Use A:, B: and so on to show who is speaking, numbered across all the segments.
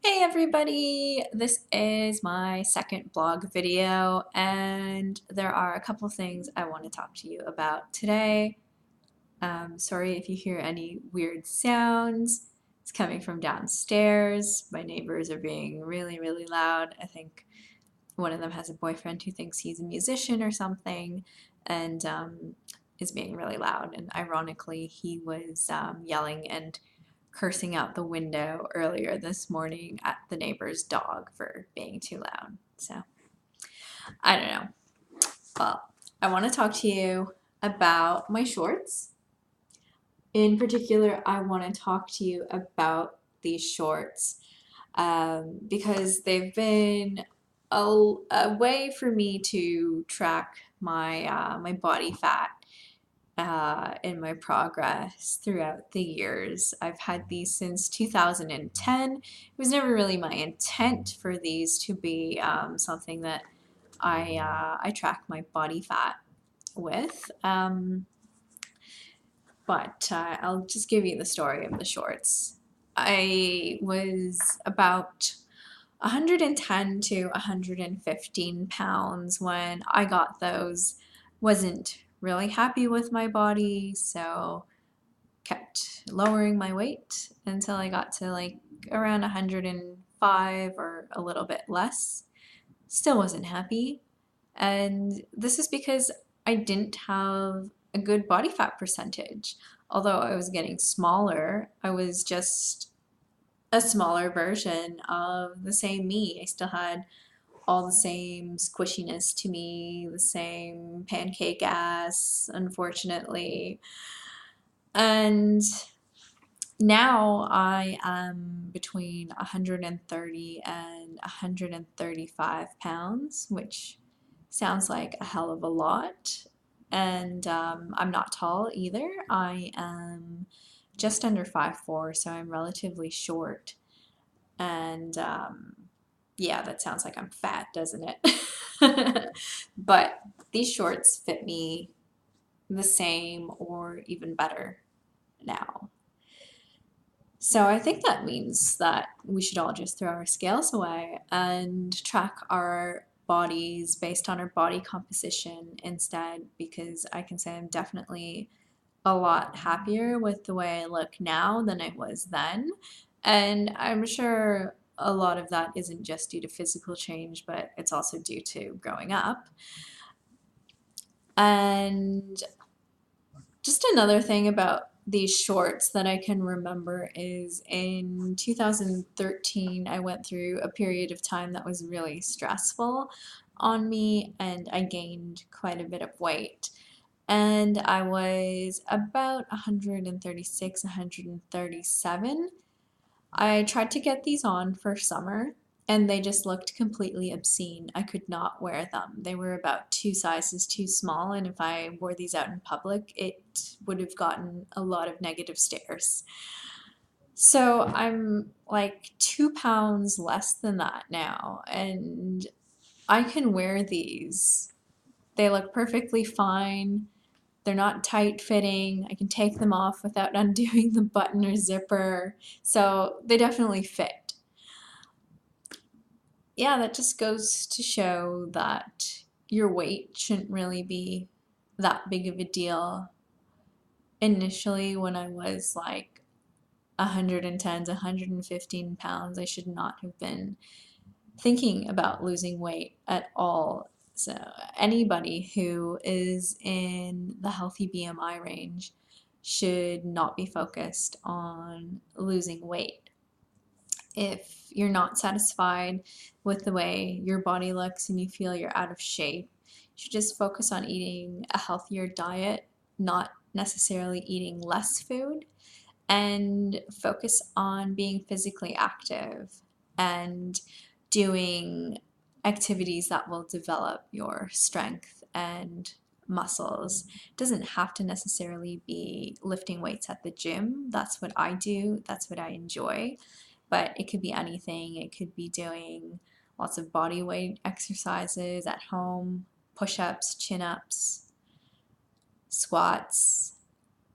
A: Hey everybody! This is my second blog video, and there are a couple things I want to talk to you about today. Sorry if you hear any weird sounds. It's coming from downstairs. My neighbors are being really loud. I think one of them has a boyfriend who thinks he's a musician or something, and is being really loud. And ironically, he was yelling and cursing out the window earlier this morning at the neighbor's dog for being too loud. So, I don't know. Well, I want to talk to you about my shorts. In particular, I want to talk to you about these shorts because they've been a way for me to track my body fat in my progress throughout the years. I've had these since 2010. It was never really my intent for these to be something that I track my body fat with. But I'll just give you the story of the shorts. I was about 110 to 115 pounds when I got those. Wasn't really happy with my body, so kept lowering my weight until I got to like around 105 or a little bit less. Still wasn't happy. And this is because I didn't have a good body fat percentage. Although I was getting smaller, I was just a smaller version of the same me. I still had all the same squishiness to me, the same pancake ass, unfortunately. And now I am between 130 and 135 pounds, which sounds like a hell of a lot. And I'm not tall either. I am just under 5'4", so I'm relatively short. And yeah, that sounds like I'm fat, doesn't it? But these shorts fit me the same or even better now. So I think that means that we should all just throw our scales away and track our bodies based on our body composition instead, because I can say I'm definitely a lot happier with the way I look now than I was then. And I'm sure a lot of that isn't just due to physical change, but it's also due to growing up. And just another thing about these shorts that I can remember is in 2013, I went through a period of time that was really stressful on me, and I gained quite a bit of weight. And I was about 136, 137. I tried to get these on for summer, and they just looked completely obscene. I could not wear them. They were about two sizes too small, and if I wore these out in public, it would have gotten a lot of negative stares. So I'm like 2 pounds less than that now, and I can wear these. They look perfectly fine. They're not tight fitting. I can take them off without undoing the button or zipper. So they definitely fit. Yeah, that just goes to show that your weight shouldn't really be that big of a deal. Initially, when I was like 110 to 115 pounds, I should not have been thinking about losing weight at all. So anybody who is in the healthy BMI range should not be focused on losing weight. If you're not satisfied with the way your body looks and you feel you're out of shape, you should just focus on eating a healthier diet, not necessarily eating less food, and focus on being physically active and doing activities that will develop your strength and muscles. It doesn't have to necessarily be lifting weights at the gym. That's what I do, that's what I enjoy. But it could be anything. It could be doing lots of body weight exercises at home, push ups, chin ups, squats,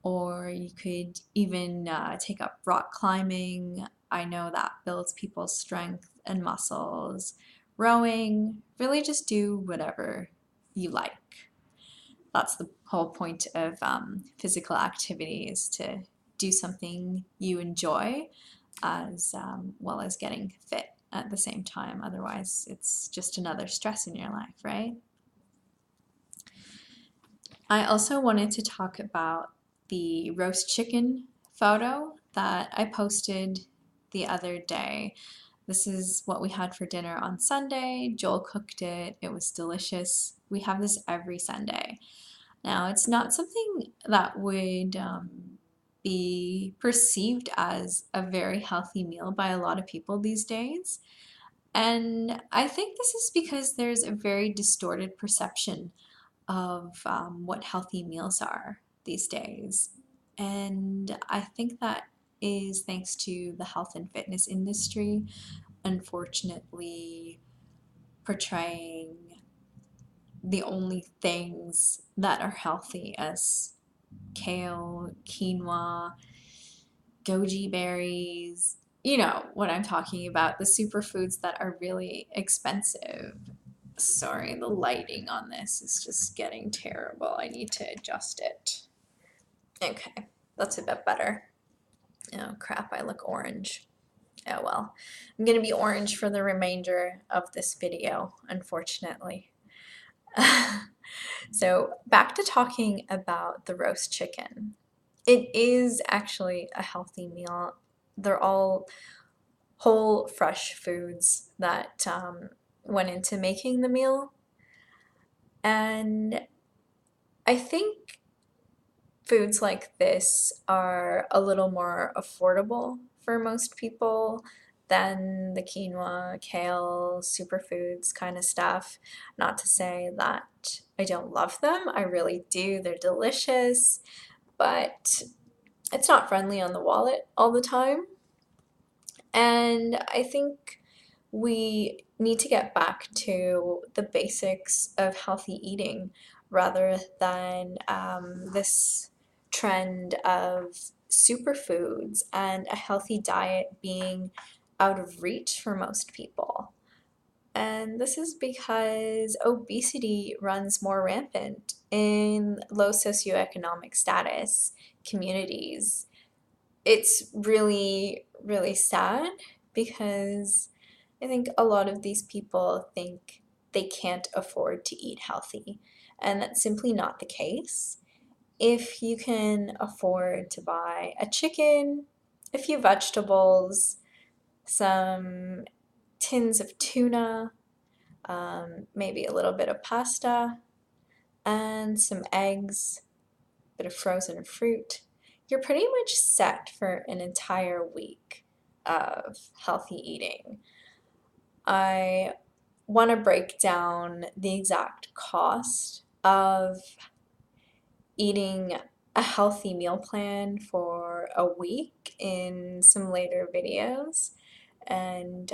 A: or you could even take up rock climbing. I know that builds people's strength and muscles. Rowing, really just do whatever you like. That's the whole point of physical activity, is to do something you enjoy as well as getting fit at the same time. Otherwise, it's just another stress in your life, right? I also wanted to talk about the roast chicken photo that I posted the other day. This is what we had for dinner on Sunday. Joel cooked it. It was delicious. We have this every Sunday. Now, it's not something that would be perceived as a very healthy meal by a lot of people these days. And I think this is because there's a very distorted perception of what healthy meals are these days. And I think that is thanks to the health and fitness industry, unfortunately, portraying the only things that are healthy as kale, quinoa, goji berries. You know what I'm talking about, the superfoods that are really expensive. Sorry, the lighting on this is just getting terrible. I need to adjust it. Okay, that's a bit better. Oh crap, I look orange. Oh well. I'm gonna be orange for the remainder of this video, unfortunately. So back to talking about the roast chicken. It is actually a healthy meal. They're all whole, fresh foods that went into making the meal. And I think foods like this are a little more affordable for most people than the quinoa, kale, superfoods kind of stuff. Not to say that I don't love them, I really do. They're delicious, but it's not friendly on the wallet all the time. And I think we need to get back to the basics of healthy eating rather than this trend of superfoods and a healthy diet being out of reach for most people. And this is because obesity runs more rampant in low socioeconomic status communities. It's really, really sad because I think a lot of these people think they can't afford to eat healthy, and that's simply not the case. If you can afford to buy a chicken, a few vegetables, some tins of tuna, maybe a little bit of pasta, and some eggs, a bit of frozen fruit, you're pretty much set for an entire week of healthy eating. I want to break down the exact cost of eating a healthy meal plan for a week in some later videos, and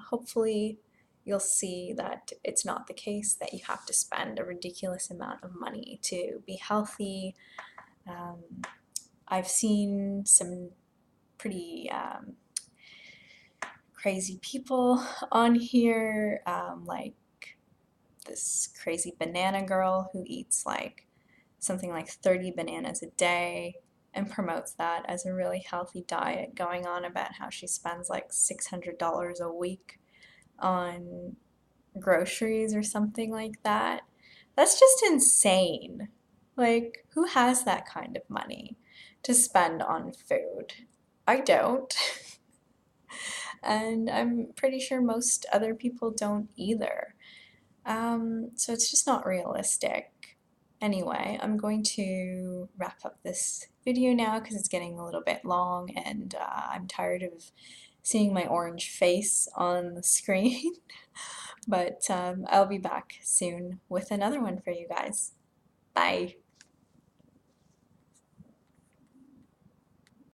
A: hopefully you'll see that it's not the case that you have to spend a ridiculous amount of money to be healthy. I've seen some pretty crazy people on here, like this crazy banana girl who eats like something like 30 bananas a day and promotes that as a really healthy diet, going on about how she spends like $600 a week on groceries or something like that. That's just insane. Like, who has that kind of money to spend on food? I don't. And I'm pretty sure most other people don't either. So it's just not realistic. Anyway, I'm going to wrap up this video now because it's getting a little bit long and I'm tired of seeing my orange face on the screen. But I'll be back soon with another one for you guys. Bye.